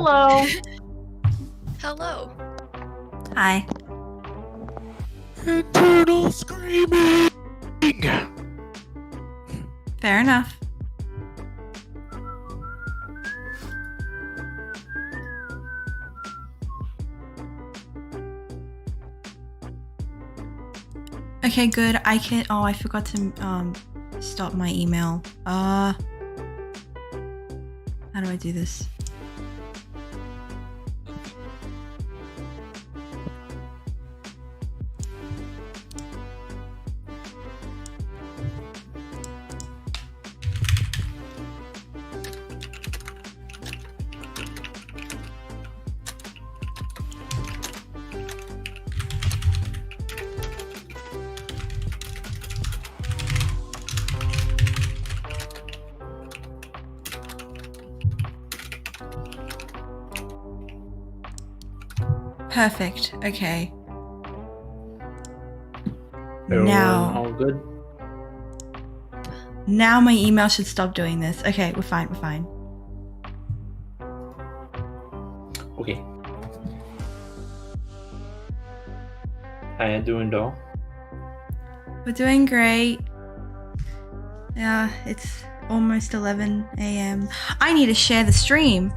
Hello. Hello. Hi. Internal screaming. Fair enough. Okay, good. I can. Oh, I forgot to stop my email. How do I do this? Perfect. Okay. Everyone all good? Now my email should stop doing this. Okay, we're fine. We're fine. Okay. How you doing, doll? We're doing great. Yeah, it's almost 11 a.m. I need to share the stream.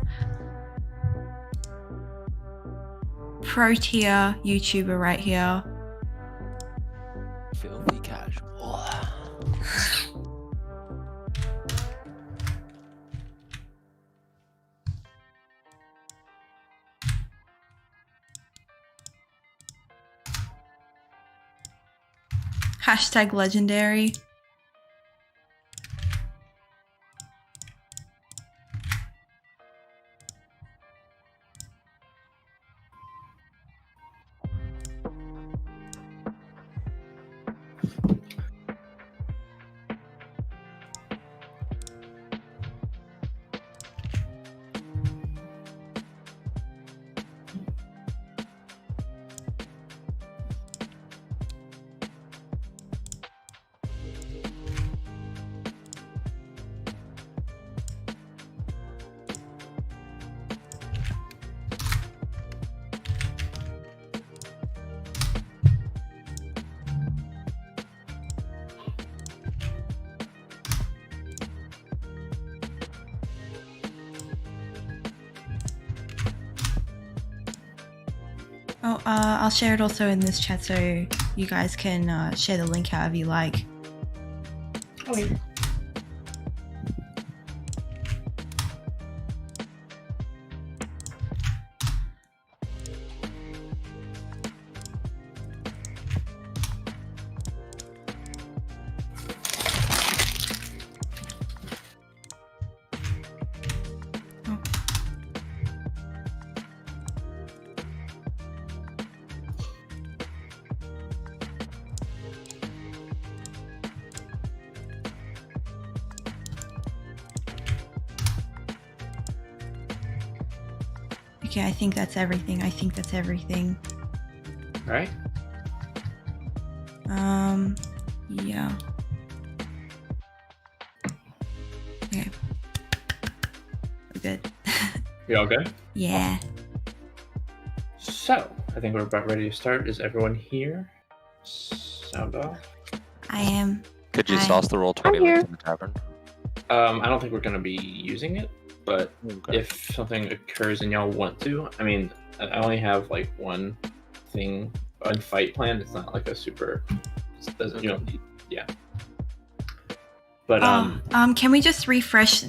Pro tier YouTuber right here. Filthy casual. Hashtag legendary. Oh, I'll share it also in this chat so you guys can share the link however you like. Okay. Okay, I think that's everything. All right. Yeah. Okay. We're good. You all good? Yeah. So, I think we're about ready to start. Is everyone here? Sound off. I am. Could you Hi. toss the roll 20 I'm here. links in the tavern? I don't think we're going to be using it, but Okay. if something occurs and y'all want to, I mean, I only have like one thing on fight plan. It's not like a super. It doesn't you don't need But Can we just refresh,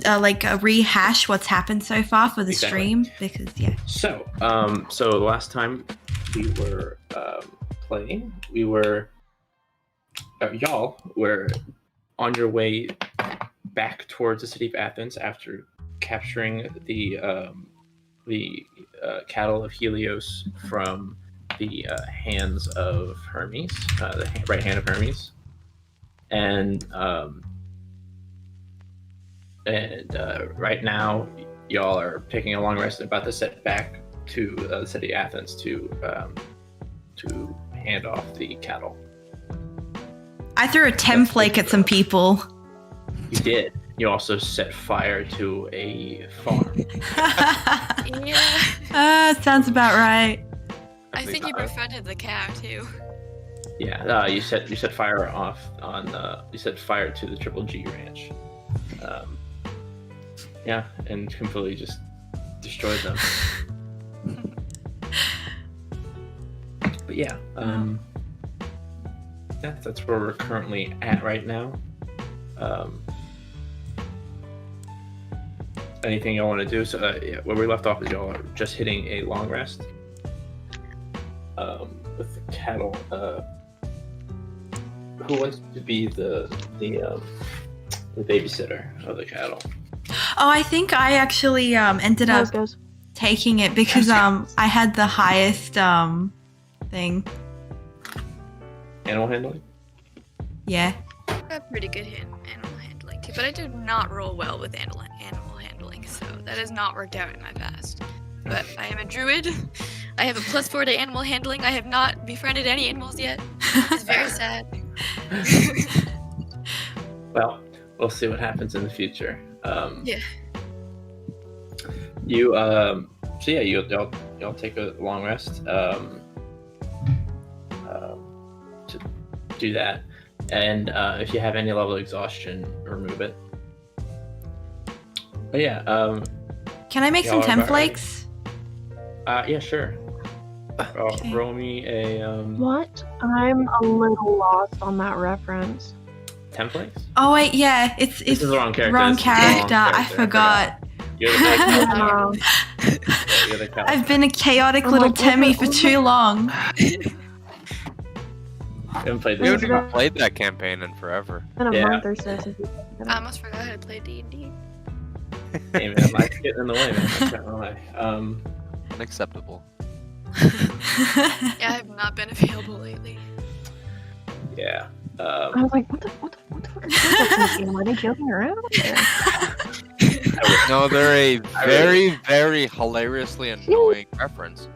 rehash what's happened so far for the Exactly. stream? Because yeah. So the last time we were playing, we were y'all were on your way back towards the city of Athens after capturing the cattle of Helios from the hands of Hermes, the right hand of Hermes, and right now y'all are taking a long rest and about to set back to the city of Athens to hand off the cattle. I threw a template at some people. You did. You also set fire to a farm. Yeah. Sounds about right. I think you befriended the cow too. Yeah, you set fire off on you set fire to the Triple G Ranch. Yeah, and completely just destroyed them. But yeah, that's where we're currently at right now. Anything y'all want to do? So yeah, where we left off is y'all are just hitting a long rest with the cattle. Who wants to be the babysitter of the cattle? Oh, I think I actually ended up taking it because I had the highest thing. Animal handling? Yeah. I have pretty good animal handling too, but I do not roll well with animal handling, so that has not worked out in my past. But I am a druid. I have a +4 to animal handling. I have not befriended any animals yet. It's very sad. Well, we'll see what happens in the future. Yeah. You so yeah, y'all take a long rest to do that, and if you have any level of exhaustion, remove it. But yeah, can I make some y'all are about templates? Yeah, sure. Okay. Roll me a What? I'm a little lost on that reference. templates. Oh wait, yeah, it's This is the wrong character. wrong This is the wrong character. I character. forgot. You're the No. you're the cow. I've been a chaotic I'm little like, Timmy what for the- too long. I haven't played We this. haven't even played that campaign in forever. In a Yeah. month or so since we I almost forgot how to play D&D. Hey man, life's getting in the way, man. I'm not gonna lie. Unacceptable. Yeah, I have not been available lately. Yeah. I was like, what the fuck is this game? Are they joking around? No, they're a very, very hilariously annoying reference.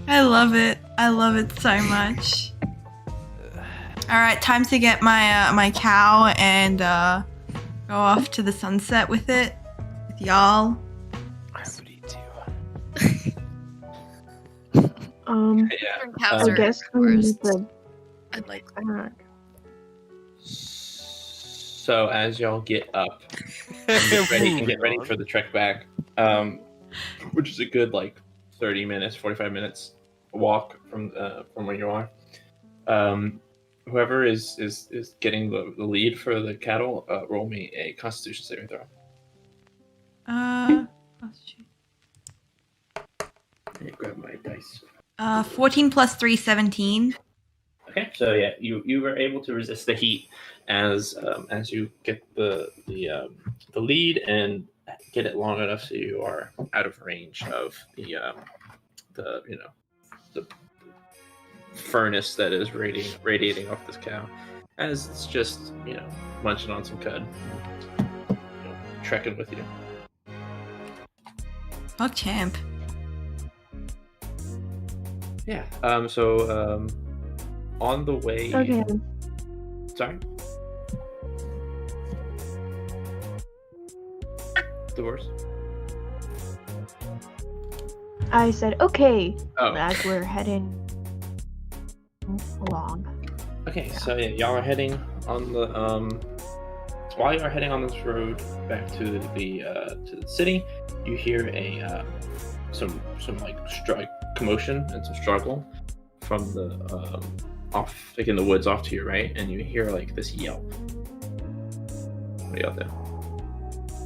I love it. I love it so much. All right, time to get my my cow and go off to the sunset with it, with y'all. I would eat too. Yeah. Different I cows are guess we need worse. to I'd like back. So as y'all get up and get ready for the trek back, which is a good like 30 minutes, 45 minutes walk from where you are. Whoever is getting the lead for the cattle, roll me a Constitution saving throw. Oh, shoot. Let me grab my dice. 14 plus 3, 17. Okay, so yeah, you were able to resist the heat as you get the lead and get it long enough so you are out of range of the furnace that is radiating off this cow, as it's just munching on some cud, trekking with you. Fuck champ. Yeah. So on the way. Okay. Sorry. Divorce. I said, okay, Oh. as we're heading along. Okay. So yeah, y'all are heading on the While you are heading on this road back to the city, you hear a some like commotion and some struggle from the off like in the woods off to your right, and you hear like this yelp. What do y'all do?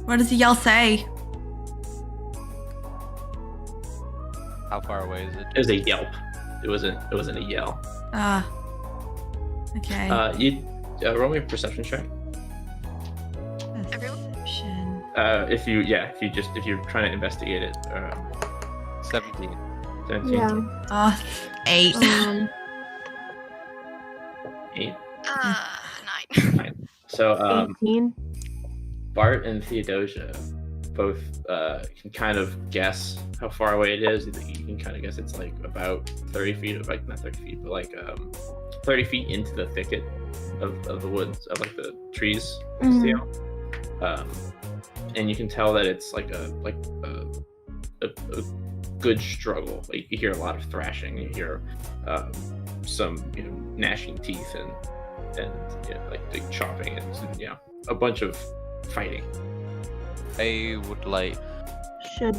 What does the yell say? How far away is it? It was a yelp. It wasn't a yell. Okay. You roll me a perception check. Perception. If you're trying to investigate it. 17. 17. Yeah. 8. 8. 9. So 18. Bart and Theodosia both can kind of guess how far away it is. You can kind of guess it's like about 30 feet, like not 30 feet, but like 30 feet into the thicket. of the woods, of like the trees Mhm. steel. And you can tell that it's like a good struggle. Like you hear a lot of thrashing, you hear some gnashing teeth and like big chopping and a bunch of fighting. I would like. Should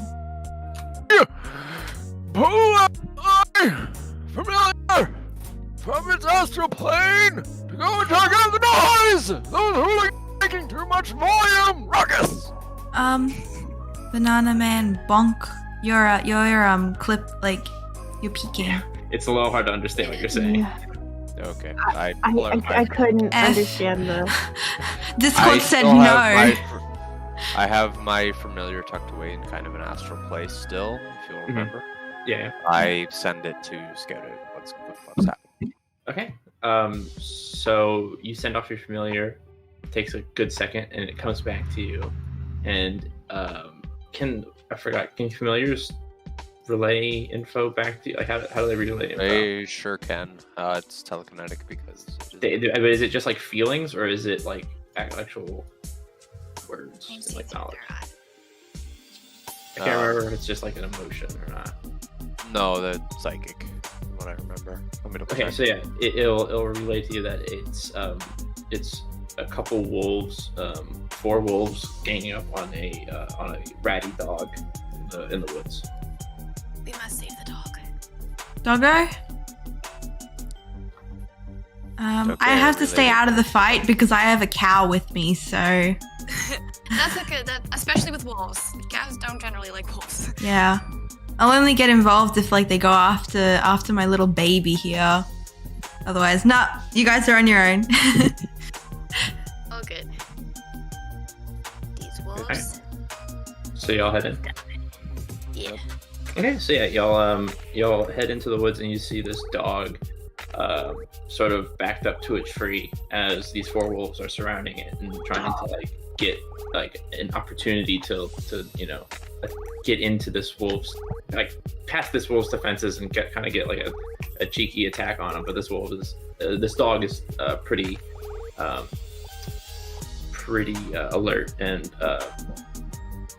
Who am I? Familiar from its astral plane to go and check out the noise. Those hooligans making too much volume. Ruckus. Banana Man, bonk. Your clip, like, you're peeking. It's a little hard to understand what you're saying. yeah. Okay. I couldn't F. understand the. Discord said still no. I have my familiar tucked away in kind of an astral place still, if you'll remember. Yeah. I send it to scout out what's happening. Okay. So you send off your familiar. It takes a good second, and it comes back to you. And can familiars relay info back to you? Like how do they relay info? They sure can. It's telekinetic because. But is it just like feelings, or is it like actual words and like knowledge? I can't remember if it's just like an emotion or not. No, that's psychic. From what I remember. Okay, so yeah, it'll relay to you that it's a couple wolves, 4 wolves ganging up on a ratty dog in the woods. We must save the dog. Doggo? Okay, I have to stay related. out of the fight because I have a cow with me, so That's okay. Especially with wolves. Cows don't generally like wolves. yeah. I'll only get involved if like they go after my little baby here. Otherwise, nah, you guys are on your own. All good. These wolves. So y'all head in. Yeah. Okay, so yeah, y'all head into the woods and you see this dog sort of backed up to a tree as these 4 wolves are surrounding it and trying to like get like an opportunity to get into this wolf's, like past this wolf's defenses and get like a cheeky attack on him. But this dog is pretty alert and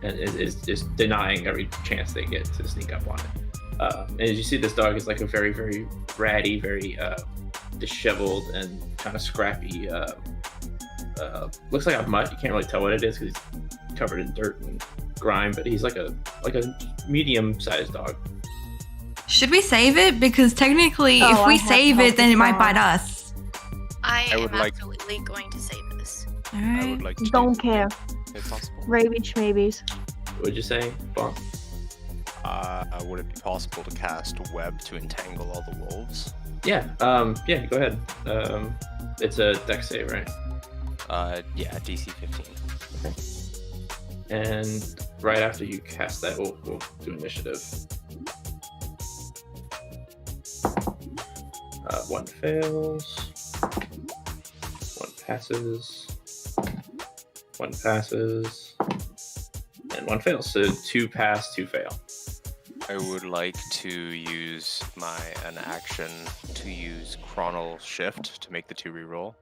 is denying every chance they get to sneak up on it. And as you see, this dog is like a very, very ratty, very disheveled and kind of scrappy. Looks like a mutt. You can't really tell what it is because he's covered in dirt and grime. But he's like a medium-sized dog. Should we save it? Because technically, Oh, if I we have save help it, then it might as bite well. us. I I am would like- absolutely going to save this. I Alright. would like to. Don't care. If possible. Rabies, maybes. Would you say, Bon? Would it be possible to cast web to entangle all the wolves? Yeah. Yeah. Go ahead. It's a dex save, right? Yeah, DC 15. And right after you cast that, we'll do initiative. 1 fails. 1 passes. 1 passes. And 1 fails. So 2 pass, 2 fail. I would like to use an action to use Chronal Shift to make the 2 reroll.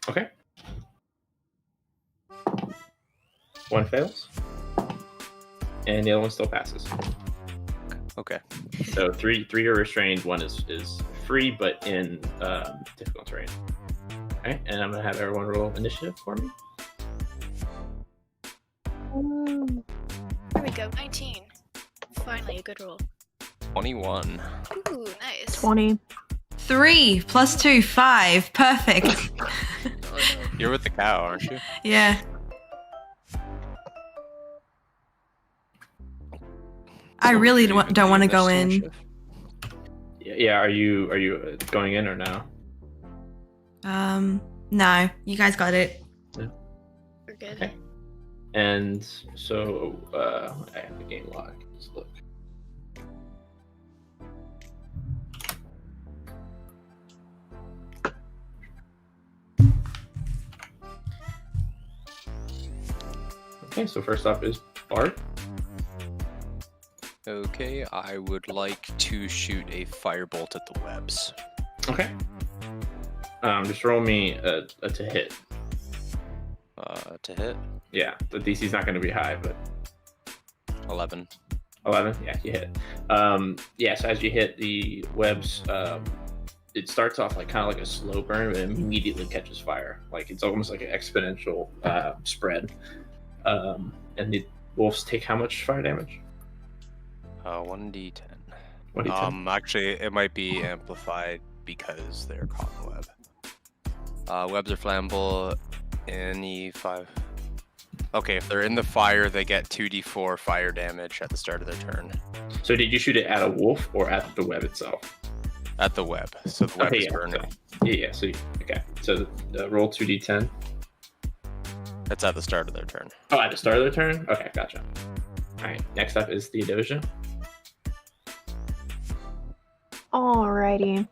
Okay. 1 fails. And the other one still passes. Okay. So 3 are restrained, 1 is free, but in difficult terrain. Okay, and I'm gonna have everyone roll initiative for me. Here we go. 19. Finally, a good roll. 21. Ooh, nice. 20. 3 plus 2, 5. Perfect. You're with the cow, aren't you? Yeah. I really don't want to go in. Yeah, are you going in or no? No, you guys got it. We're good. Okay. And so I have the game log. Let's look. Okay, so first off is Bart. Okay, I would like to shoot a firebolt at the webs. Okay. Just roll me a to hit. To hit. Yeah, the DC's not going to be high, but 11. 11. Yeah, you hit. Yeah. So as you hit the webs, it starts off like kind of like a slow burn, but it immediately catches fire. Like it's almost like an exponential spread. And the wolves take how much fire damage? 1d10. 1d10. Actually, it might be amplified because they're caught in the web. Webs are flammable. Any 5. Okay, if they're in the fire, they get 2d4 fire damage at the start of their turn. So did you shoot it at a wolf or at the web itself? At the web, so the web Okay, is yeah, burning. Yeah. So okay. So roll 2d10. That's at the start of their turn. Oh, at the start of their turn. Okay, gotcha. All right. Next up is Theodosia. Alrighty.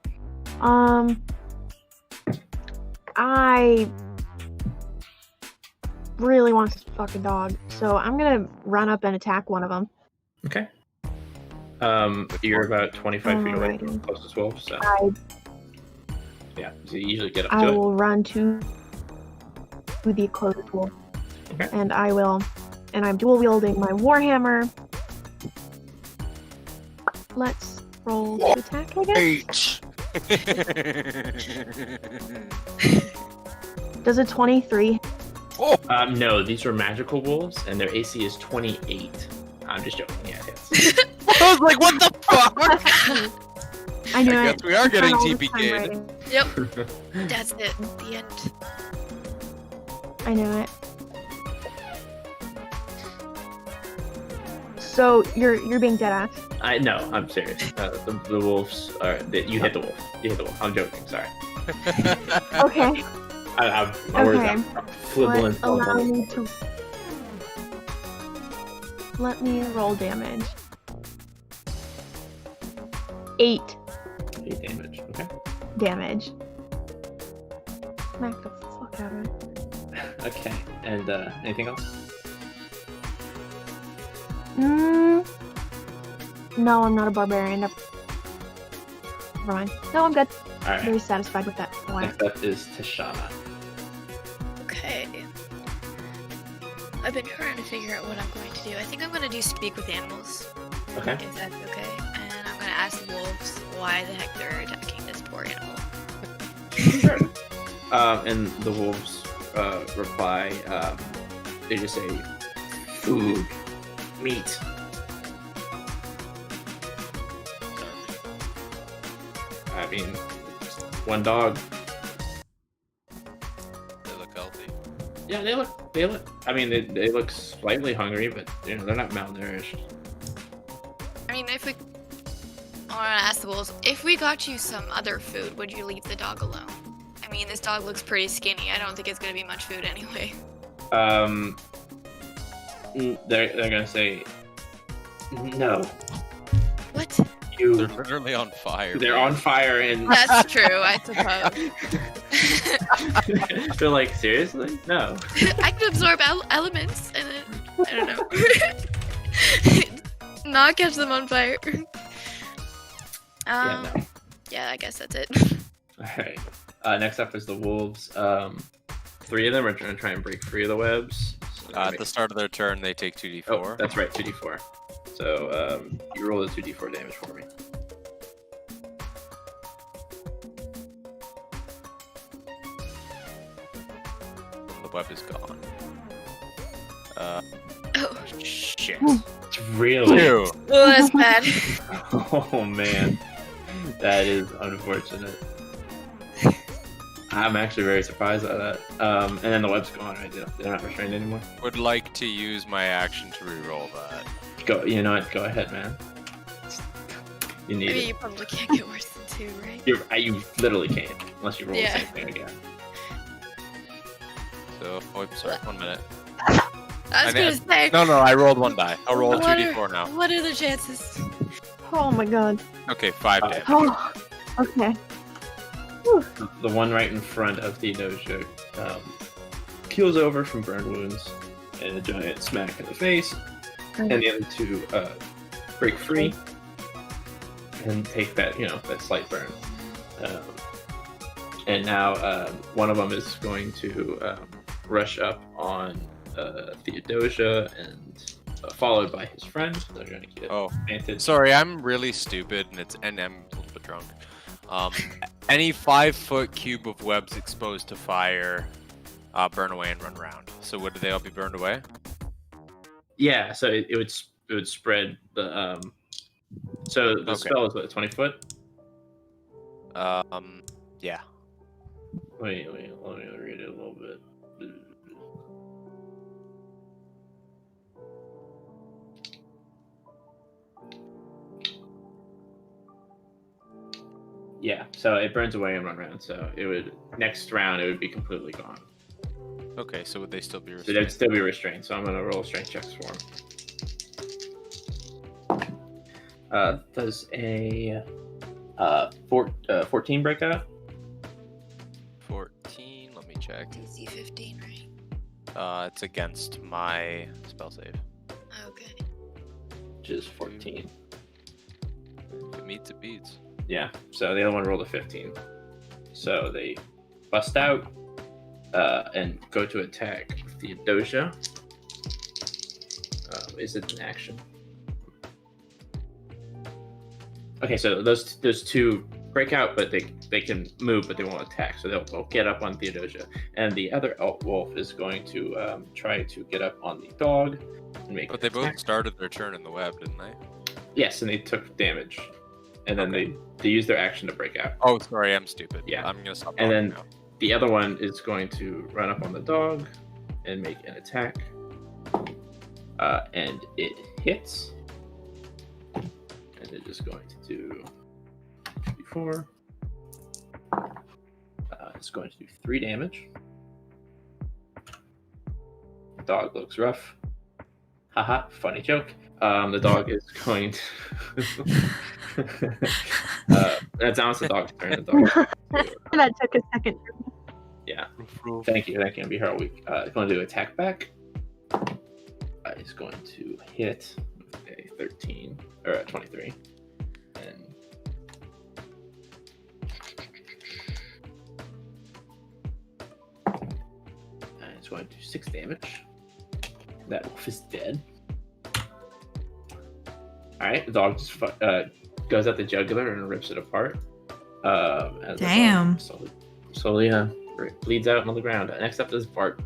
I really want this fucking dog, so I'm gonna run up and attack one of them. Okay. You're about 25 feet away from the closest wolf, so yeah, so you usually get up I to it. will run to the closest wolf, Okay. and I'm dual wielding my warhammer. Let's roll to attack, I guess. Does a 23? No, these are magical wolves, and their AC is 28. I'm just joking. Yeah, it hits. I was like, what the fuck? I knew I it. guess we are getting Spent all this time TPK'd. writing. Yep, that's it. The end. I knew it. So you're being dead ass. No, I'm serious. The wolves are. You hit the wolf. You hit the wolf. I'm joking. Sorry. Okay. My words Okay. are flibbling. Let me roll damage. 8 8 damage. Okay. damage. Smack the fuck out of it. Okay. And anything else? No, I'm not a barbarian. Never mind. No, I'm good. All right. Very satisfied with that. Why? Next up is Tashana. Okay. I've been trying to figure out what I'm going to do. I think I'm going to do speak with animals, Okay. if that's okay. And I'm going to ask the wolves why the heck they're attacking this poor animal. Sure. And the wolves reply. They just say, "Food, meat." I mean, just one dog. They look healthy. Yeah, they look. I mean, they look slightly hungry, but they're not malnourished. I mean, if we... I want to ask the wolves, if we got you some other food, would you leave the dog alone? I mean, this dog looks pretty skinny. I don't think it's going to be much food anyway. They're gonna say, "No, What? They're you." literally on fire. They're on fire, and That's true, I suppose. they're like, "Seriously? No." I can absorb elements and then, I don't know. Not catch them on fire. Yeah, no. Yeah, I guess that's it. All right. Next up is the wolves. 3 of them are going to try and break free of the webs. So At the start of their turn, they take 2d4. Oh, that's right, 2d4. So you roll the 2d4 damage for me. The web is gone. Oh, Shit. Really? 2. well, that's bad. Oh man, that is unfortunate. I'm actually very surprised by that. And then the web's gone, right? They're not restrained anymore. Would like to use my action to reroll that. Go. You know what? Go ahead, man. You I need mean, it. you probably can't get worse than 2, right? You literally can't unless you roll Yeah. the same thing again. So, oh, sorry, 1 minute. I was gonna say, No, I rolled 1 die. I'll roll What 2d4 now. what are the chances? Oh my god. Okay, 5 damage. Oh. Okay. The one right in front of Theodosia keels over from burn wounds and a giant smack in the face, and the other 2 break free and take that that slight burn. And now one of them is going to rush up on Theodosia and followed by his friend. They're going to get advantage. Sorry, I'm really stupid and I'm a little bit drunk. Any 5-foot cube of webs exposed to fire burn away and run around. So would they all be burned away? Yeah, so it would spread the so the spell is what, 20 foot? Yeah. Wait, let me read it a little bit. Yeah, so it burns away and run around. So it would next round it would be completely gone. Okay, so would they still be So restrained? they'd still be restrained. So I'm gonna roll strength checks for them. Does a 14 break out? 14. Let me check. DC 15, right? It's against my spell save. Okay. Which is 14. If it meets, it beats. Yeah, so the other one rolled a 15. So they bust out and go to attack Theodosia. Is it an action? Okay, so those two break out, but they can move, but they won't attack. So they'll get up on Theodosia. And the other elf wolf is going to try to get up on the dog and make. But they both started their turn in the web, didn't they? Yes, and they took damage. And then they use their action to break out. Oh, sorry, I'm stupid. Yeah. I'm gonna stop. And then now. the other one is going to run up on the dog and make an attack. And it hits. And it is going to do 4. It's going to do 3 damage. The dog looks rough. Haha, funny joke. The dog is going to... that's almost the dog's turn. The dog. That took a second. Yeah. Thank you. That can be her week. It's going to do attack back. It's going to hit a 13 or a 23. And it's going to do 6 damage. That wolf is dead. Alright, the dog just goes at the jugular and rips it apart. As Damn. The dog slowly bleeds out on the ground. Next up is Bart.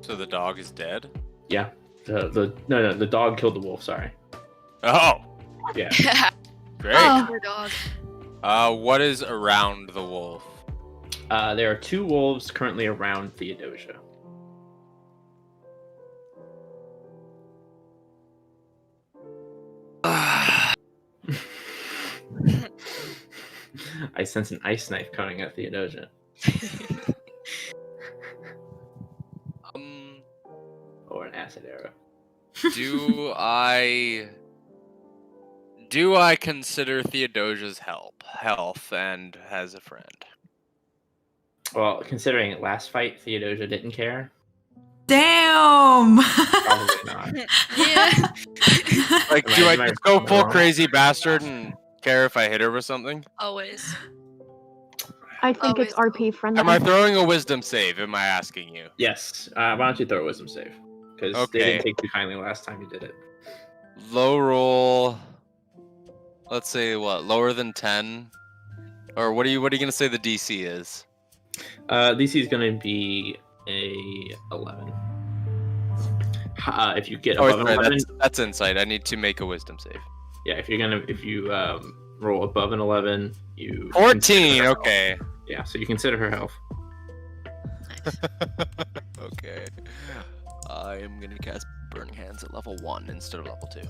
So the dog is dead? Yeah. The dog killed the wolf, sorry. Oh! Yeah. Great. Oh. Poor dog. What is around the wolf? There are 2 wolves currently around Theodosia. I sense an ice knife coming at Theodosia. Or an acid arrow. Do I consider Theodosia's health and as a friend? Well, considering last fight Theodosia didn't care, Damn. probably not. Yeah. Like, Am do I- I am I just go full wrong? crazy bastard and care if I hit her with something? Always. I think it's RP friendly. Am I throwing a wisdom save? Am I asking you? Yes. Why don't you throw a wisdom save? Because they Okay. didn't take too kindly last time you did it. Low roll. Let's say what? Lower than 10? Or what are you gonna say the DC is? DC is going to be a 11. If you get Oh, above an sorry, 11, that's insight. I need to make a wisdom save. yeah. If you roll above an 11, you 14. consider her health. Okay. Yeah, so you consider her health. Okay. I am gonna cast Burning Hands at level 1 instead of level 2.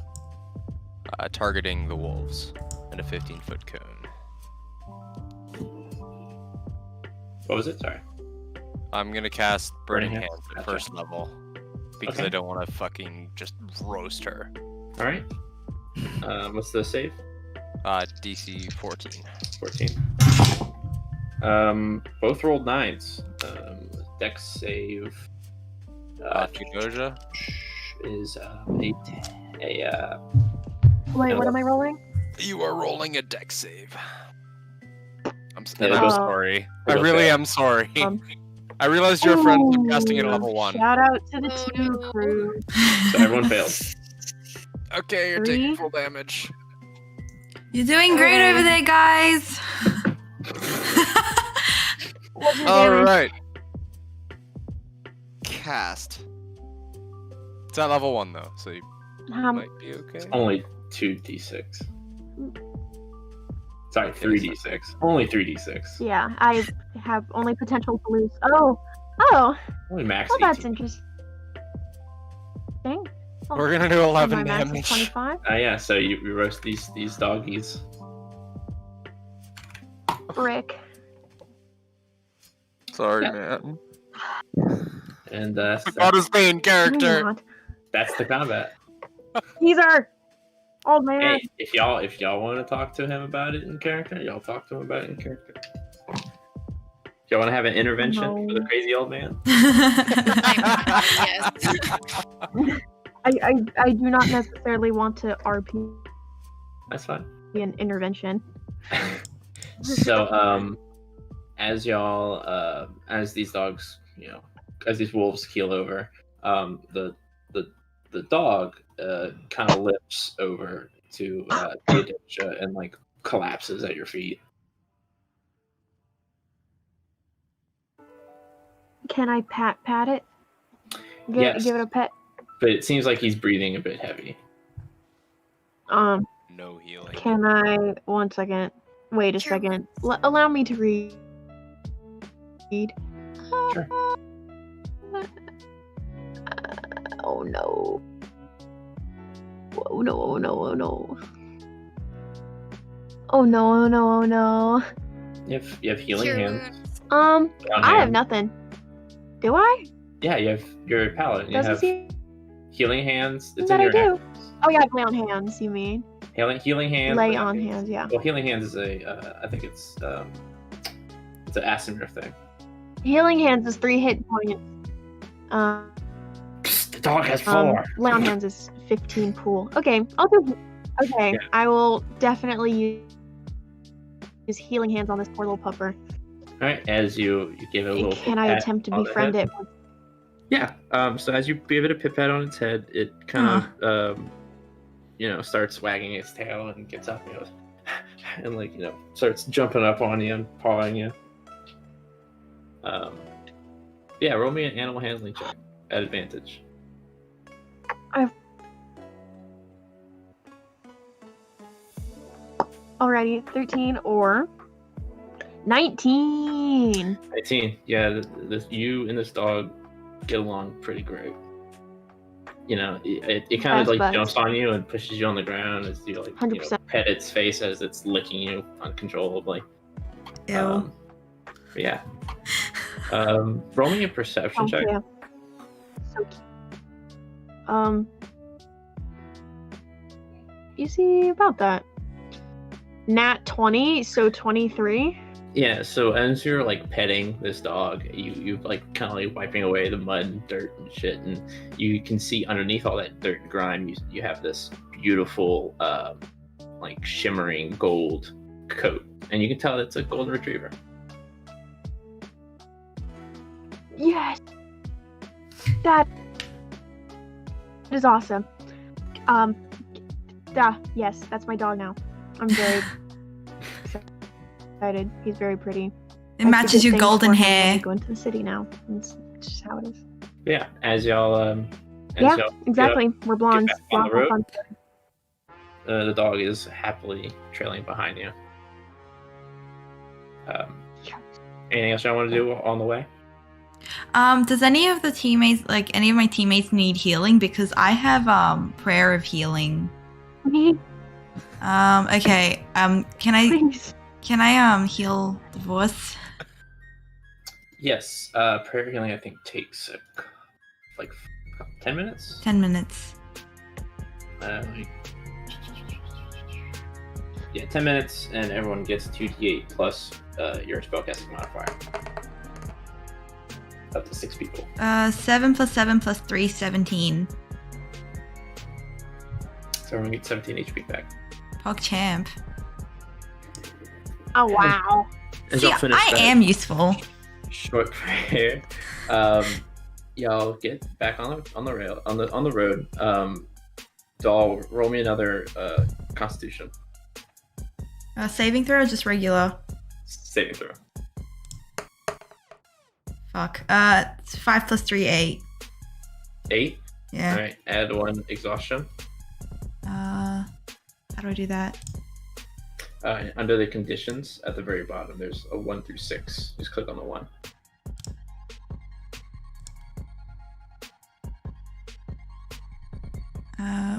Targeting the wolves in a 15-foot cone. What was it? Sorry. I'm gonna cast Burning Burning Hands at Gotcha. first level because Okay. I don't want to fucking just roast her. All right. What's the save? DC 14. 14. Both rolled 9s. Dex save Theodosia? is a Wait, what am I rolling? You are rolling a dex save. I'm Oh. sorry. I We'll really fail. am sorry. Um, I realized your friends are casting at Ooh, level 1. Shout out to the Oh, team no. crew. So everyone failed. Okay, you're 3. taking full damage. You're doing great over there, guys. What's your All damage? right. Cast. It's at level 1 though, so you might be okay. Only 2d6. Sorry, 3d6. Only 3d6. Yeah, I have only potential to lose. Oh, Only max well, that's 18. interesting. We're gonna do And 11 my max is damage. 25. Yeah, so you roast these doggies. Brick. Sorry, Yep. man. And I forgot his main character. Not. that's the combat. He's our old man. Hey, if y'all want to talk to him about it in character, y'all talk to him about it in character. Y'all want to have an intervention No. for the crazy old man? Yes. I do not necessarily want to RP That's fine. an intervention. So, as y'all, as these dogs, as these wolves keel over, the dog kind of lips over to Theodosia and like collapses at your feet. Can I pat it? Yes. Give it a pet. But it seems like he's breathing a bit heavy. No healing. Can I? 1 second. Wait a Sure. second. Allow me to read. Sure. Oh no. Oh no, oh no, oh no. Oh no, oh no, oh no. You have healing Cure hands. wounds. on I have hand. nothing. Do I? Yeah, you're a paladin. You Doesn't have seem healing hands. It's that in I your do. hands. Oh yeah, lay on hands, you mean? Healing hands. Lay on hands, yeah. Well, healing hands is I think it's an Asimir thing. Healing hands is 3 hit points. Psst, the dog has 4. Lay on hands is 15 pool. Okay, I'll do. Okay, Yeah. I will definitely use healing hands on this poor little pupper. All right, as you give it a little. Can I pat attempt to on the befriend head. it? Yeah. So as you give it a pip pat on its head, it kind of starts wagging its tail and gets up and goes, and like starts jumping up on you and pawing you. Yeah, roll me an animal handling check at advantage. Alrighty, 13 or 19. 19. Yeah, you and this dog get along pretty great. It kind of Best like buds. jumps on you and pushes you on the ground as you 100%. pet its face as it's licking you uncontrollably. Ew. Yeah. Roll me a perception Oh, check. yeah. So cute. You see about that. Nat 20, so 23. Yeah, so as you're like petting this dog, you like kind of like wiping away the mud and dirt and shit, and you can see underneath all that dirt and grime, you have this beautiful like shimmering gold coat, and you can tell it's a golden retriever. Yes. That is awesome. Yes, that's my dog now. I'm very excited. He's very pretty. It matches your golden hair. Going to the city now. It's just how it is. Yeah, as y'all Yeah, exactly. We're blondes. back on the Blonde, road. blonde. the dog is happily trailing behind you. Anything else y'all want to do on the way? Does any of my teammates need healing? Because I have prayer of healing. Me, Okay. please. Can I heal Divorce? Yes. Prayer healing I think takes like 10 minutes. 10 minutes. Yeah, 10 minutes, and everyone gets 2d8 plus your spellcasting modifier. Up to 6 people. 7 plus 7 plus 3, 17. So everyone gets 17 HP back. Pog champ. Oh wow. As See, y'all finish I that am useful. short prayer, y'all get back on the road. Doll, roll me another Constitution Saving throw or just regular? saving throw. Fuck. It's 5 plus 3, 8. 8. Yeah. All right. Add 1 exhaustion. How do I do that? Under the conditions at the very bottom, there's a 1 through 6. Just click on the 1.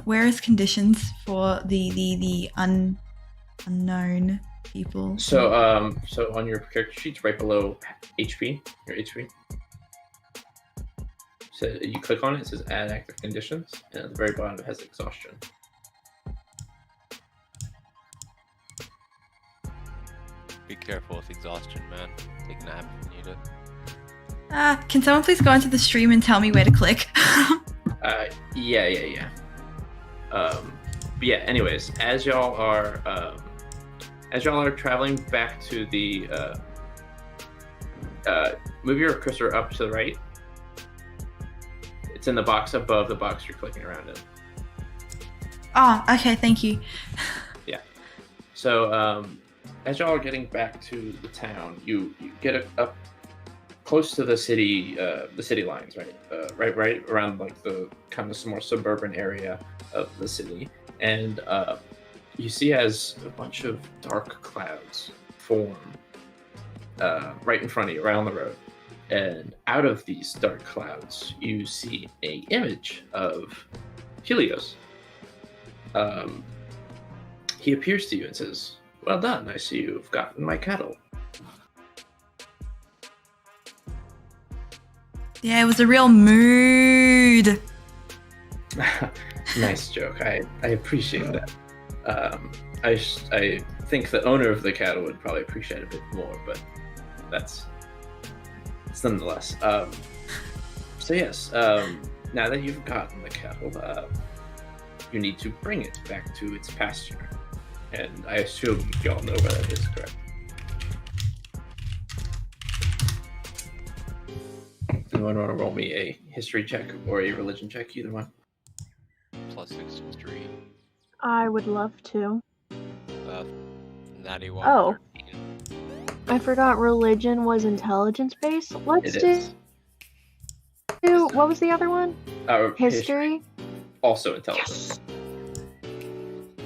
Where is conditions for the unknown people? So so on your character sheets, right below HP, your HP. So you click on it. It says add active conditions, and at the very bottom it has exhaustion. Be careful with exhaustion, man. Take a nap if you need it. Can someone please go into the stream and tell me where to click? Yeah. But yeah. Anyways, as y'all are traveling back to the move your cursor up to the right. It's in the box above the box you're clicking around in. Oh, okay, thank you. Yeah. So as y'all are getting back to the town, you get up close to the city lines, right? Right around like the kind of more suburban area of the city, and you see as a bunch of dark clouds form right in front of you, right on the road. And out of these dark clouds, you see a image of Helios. He appears to you and says, "Well done, I see you've gotten my cattle." Yeah, it was a real mood. Nice joke. I appreciate that. I think the owner of the cattle would probably appreciate it a bit more, but it's nonetheless. So yes, now that you've gotten the cattle, you need to bring it back to its pasture. And I assume y'all know where that is, correct? Anyone want to roll me a history check or a religion check? Either one. +6 history. I would love to. Natty 1. Oh. 13. I forgot religion was intelligence based. Let's It do. is. What was the other one? History. Also intelligence.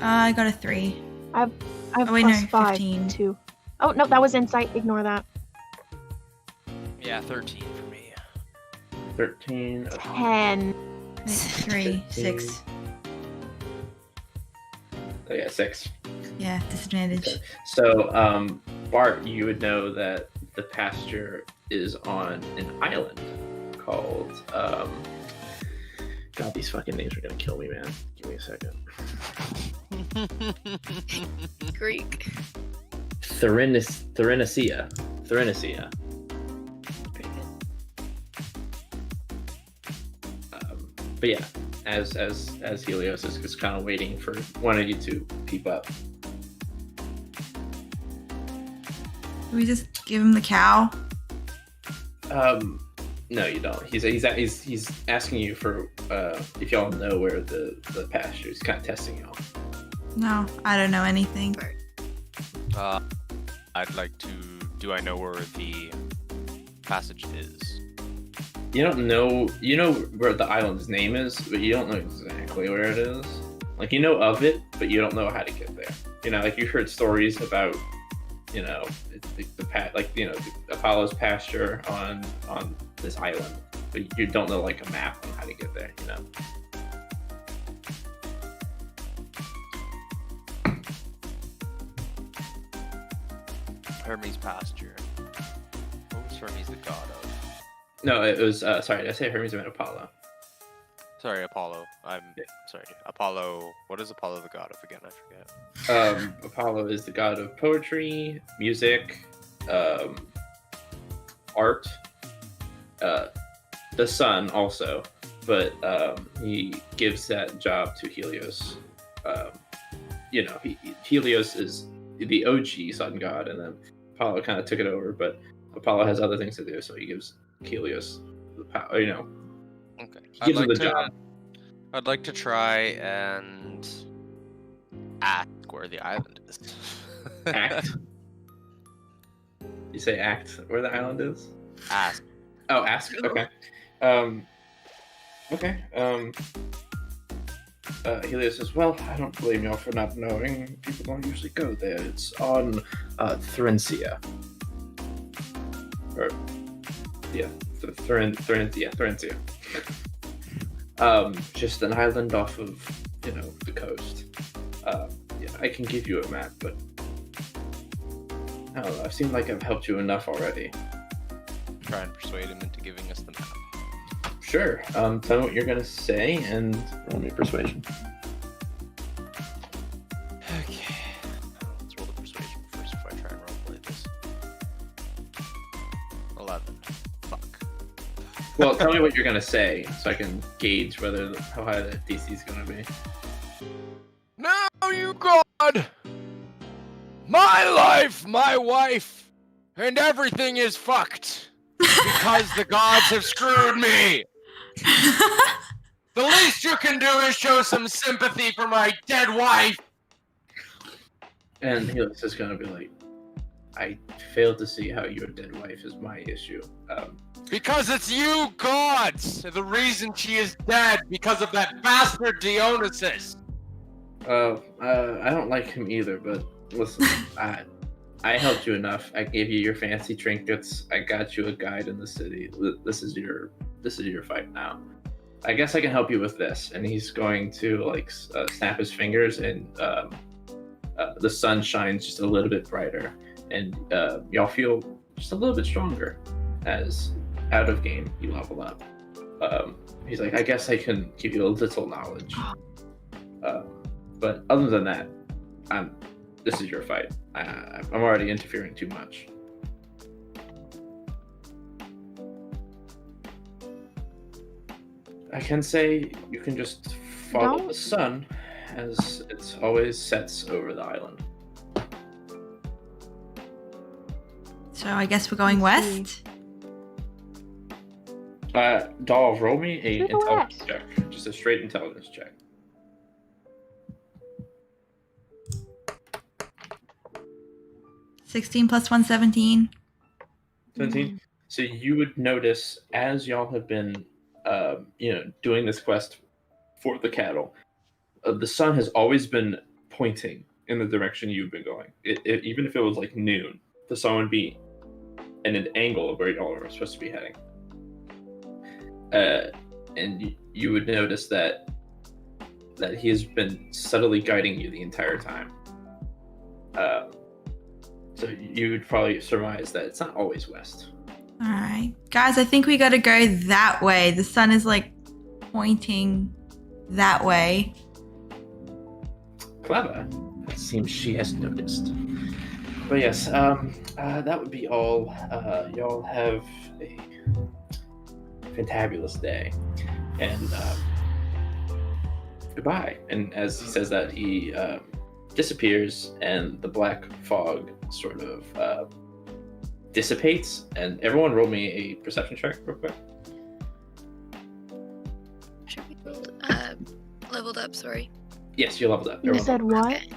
I got a 3. I have Oh, wait, no, +5 15. too. Oh no, that was insight. Ignore that. Yeah, 13 for me. 13. 10. 3, 6. Oh yeah, 6. Yeah, disadvantage. So, Bart, you would know that the pasture is on an island called. God, these fucking names are gonna kill me, man. Give me a second. Greek. Theodosia. But yeah, as Helios is kind of waiting for one of you to peep up. Do we just give him the cow? No, you don't. He's asking you for if y'all know where the pasture is. He's kind of testing y'all. No, I don't know anything. I'd like to. Do I know where the passage is? You don't know. You know where the island's name is, but you don't know exactly where it is. Like, you know of it, but you don't know how to get there. You know, like you've heard stories about, you know, Apollo's pasture on this island, but you don't know like a map on how to get there. You know. Hermes' pasture. What was Hermes the god of? No, it was. Sorry, did I say Hermes? I meant Apollo. Sorry, Apollo. Sorry, Apollo. What is Apollo the god of again? I forget. Apollo is the god of poetry, music, art, the sun also, but he gives that job to Helios. You know, Helios is the OG sun god, and then Apollo kind of took it over, but Apollo has other things to do, so he gives Helios the power. Okay. He gives him the job. I'd like to try and ask where the island is. Act. You say act where the island is? Ask. Oh, ask. Okay. Okay. Helios says, "Well, I don't blame y'all for not knowing. People don't usually go there. It's on Threncia. Or yeah, Threncia. Just an island off of the coast. Yeah, I can give you a map, but I don't know. I've seemed like I've helped you enough already. Try and persuade him into giving us the map. Sure. Tell me what you're gonna say and roll me persuasion. Okay. Let's roll the persuasion first before I try and roleplay this. 11. Fuck. Well, tell me what you're gonna say so I can gauge how high the DC is gonna be. Now, you god! My life, my wife, and everything is fucked. Because the gods have screwed me! The least you can do is show some sympathy for my dead wife! And Helios is gonna be like, I failed to see how your dead wife is my issue. Because it's you gods! The reason she is dead, because of that bastard Dionysus! I don't like him either, but listen, I helped you enough. I gave you your fancy trinkets. I got you a guide in the city. This is your fight now. I guess I can help you with this. And he's going to snap his fingers, and the sun shines just a little bit brighter, and y'all feel just a little bit stronger as out of game you level up. He's like, I guess I can give you a little knowledge, but other than that, this is your fight. I'm already interfering too much. I can say you can just follow the sun as it always sets over the island. So I guess we're going west? Doll, roll me a To the intelligence west. check. Just a straight intelligence check. 16 plus 1, 17. 17. So you would notice as y'all have been, doing this quest for the cattle, the sun has always been pointing in the direction you've been going. Even if it was like noon, the sun would be in an angle of where y'all are supposed to be heading. And you would notice that he has been subtly guiding you the entire time. So you would probably surmise that it's not always west. Alright. Guys, I think we gotta go that way. The sun is pointing that way. Clever. It seems she has noticed. But yes, that would be all. Y'all have a fantabulous day. And goodbye. And as he says that, he disappears, and the black fog sort of dissipates. And everyone roll me a perception check real quick. Should we leveled up, sorry. Yes, you leveled up. You Everyone said what? Okay.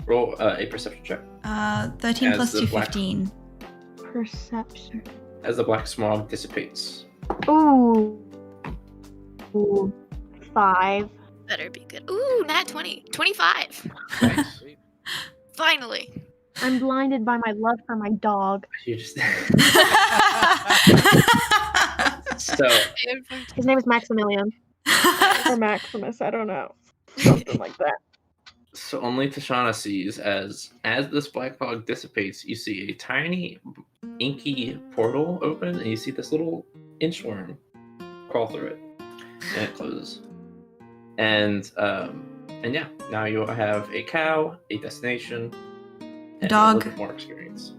roll a perception check. 13 As plus the 2, black- 15. Perception. As the black smog dissipates. Ooh. 5. Better be good. Ooh, nat 20. 25. Nice. Finally. I'm blinded by my love for my dog. You just so His name is Maximilian. Or Maximus, I don't know. Something like that. So only Tashana sees as this black fog dissipates, you see a tiny inky portal open, and you see this little inchworm crawl through it, and it closes. And yeah, now you have a cow, a destination, and Dog. a little bit more experience,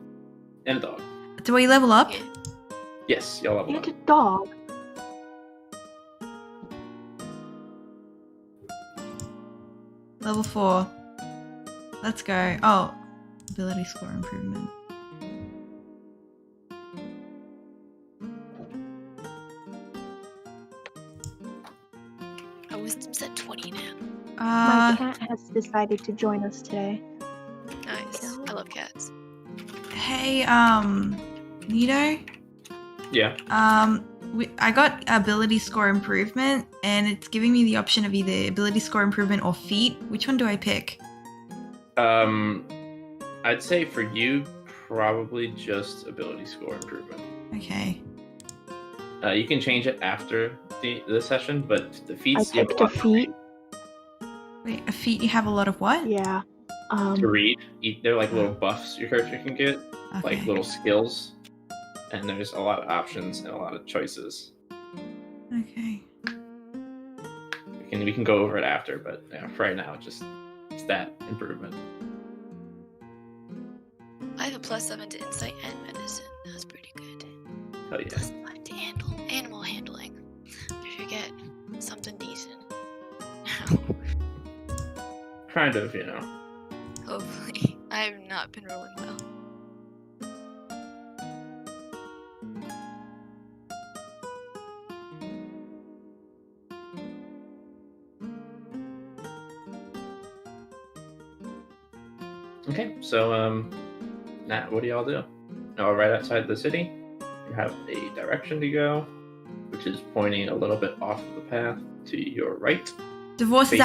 and a dog. Do we level up? Yeah. Yes, y'all level And up. a dog. Level 4. Let's go. Oh, ability score improvement. My wisdom's at 20 now. My cat has decided to join us today. Nice. I love cats. Hey, Nito. Yeah. I got ability score improvement, and it's giving me the option of either ability score improvement or feat. Which one do I pick? I'd say for you, probably just ability score improvement. Okay. You can change it after the session, but the I feats you have picked a a lot to feat. Wait, a feat you have a lot of what? Yeah. to read. They're like little buffs your character can get, Okay. like little skills, and there's a lot of options and a lot of choices. Okay. We can go over it after, but yeah, for right now, just stat improvement. I have a +7 to insight and medicine. That's pretty good. Hell yeah. +5 to animal handling. I should get something decent. Kind of, Hopefully. I have not been rolling well. Okay, so Nat, what do y'all do? Right outside the city, you have a direction to go, which is pointing a little bit off the path to your right. Divorce is